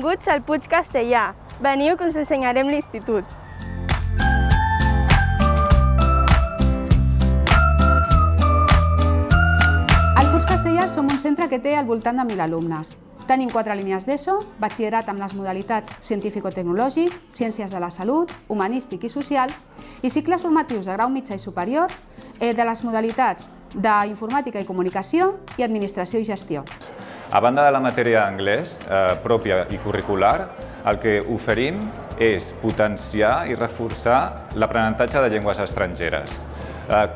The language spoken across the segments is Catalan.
Benvinguts al Puig Castellà. Veniu que us ensenyarem l'institut. Al Puig Castellà som un centre que té al voltant de 1.000 alumnes. Tenim 4 línies d'ESO, batxillerat amb les modalitats científico-tecnològic, ciències de la salut, humanístic i social, i cicles formatius de grau mitjà i superior de les modalitats d'informàtica i comunicació i administració i gestió. A banda de la matèria d'anglès pròpia i curricular, el que oferim és potenciar i reforçar l'aprenentatge de llengües estrangeres.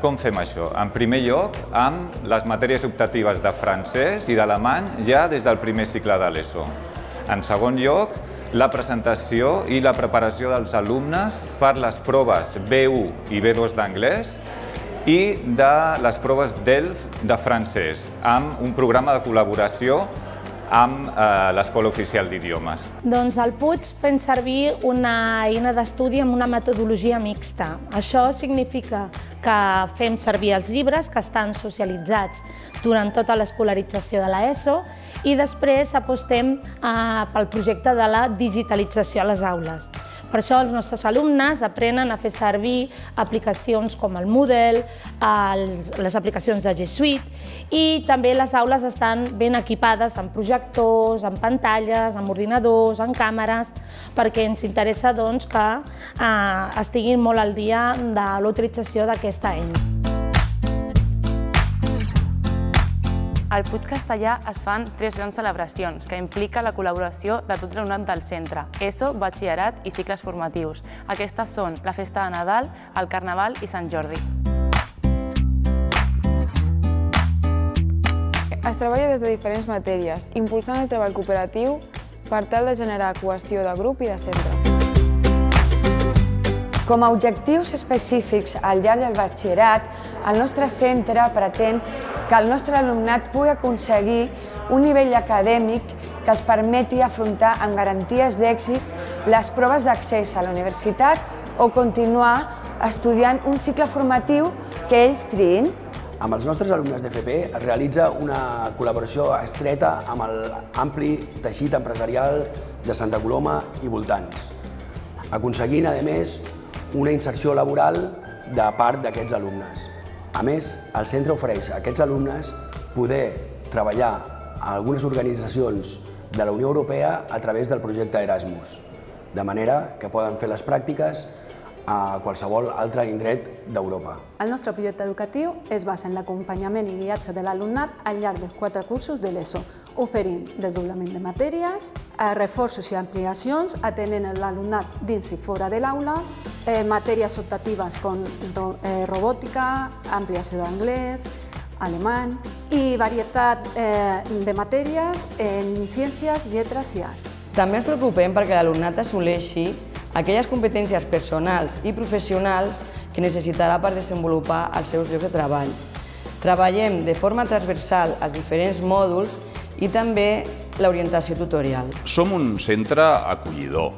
Com fem això? En primer lloc, amb les matèries optatives de francès i d'alemany ja des del primer cicle de l'ESO. En segon lloc, la presentació i la preparació dels alumnes per les proves B1 i B2 d'anglès i de les proves DELF de francès, amb un programa de col·laboració amb l'Escola Oficial d'Idiomes. Doncs al Puig fem servir una eina d'estudi amb una metodologia mixta. Això significa que fem servir els llibres que estan socialitzats durant tota l'escolarització de l'ESO i després apostem pel projecte de la digitalització a les aules. Per això els nostres alumnes aprenen a fer servir aplicacions com el Moodle, les aplicacions de G Suite i també les aules estan ben equipades amb projectors, amb pantalles, amb ordinadors, amb càmeres, perquè ens interessa que estiguin molt al dia de l'utilització d'aquesta eina. Al Puig Castellà es fan 3 grans celebracions que implica la col·laboració de tot l'alumnat del centre, ESO, batxillerat i cicles formatius. Aquestes són la festa de Nadal, el Carnaval i Sant Jordi. Es treballa des de diferents matèries, impulsant el treball cooperatiu per tal de generar cohesió de grup i de centre. Com a objectius específics al llarg del batxillerat, el nostre centre pretén que el nostre alumnat pugui aconseguir un nivell acadèmic que els permeti afrontar amb garanties d'èxit les proves d'accés a la universitat o continuar estudiant un cicle formatiu que ells triïn. Amb els nostres alumnes d'FP es realitza una col·laboració estreta amb l'ampli teixit empresarial de Santa Coloma i voltants, aconseguint, a més, una inserció laboral de part d'aquests alumnes. A més, el centre ofereix a aquests alumnes poder treballar a algunes organitzacions de la Unió Europea a través del projecte Erasmus, de manera que poden fer les pràctiques a qualsevol altre indret d'Europa. El nostre projecte educatiu es basa en l'acompanyament i guiatge de l'alumnat al llarg dels 4 cursos de l'ESO, oferint desdoblament de matèries, reforços i ampliacions, atenent l'alumnat dins i fora de l'aula, matèries optatives com robòtica, ampliació d'anglès, alemany i varietat de matèries en ciències, lletres i arts. També ens preocupem perquè l'alumnat assoleixi aquelles competències personals i professionals que necessitarà per desenvolupar els seus llocs de treball. Treballem de forma transversal els diferents mòduls i també l'orientació tutorial. Som un centre acollidor.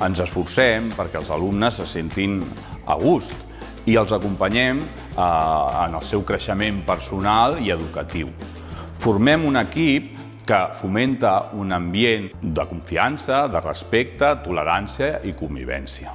Ens esforcem perquè els alumnes se sentin a gust i els acompanyem en el seu creixement personal i educatiu. Formem un equip que fomenta un ambient de confiança, de respecte, tolerància i convivència.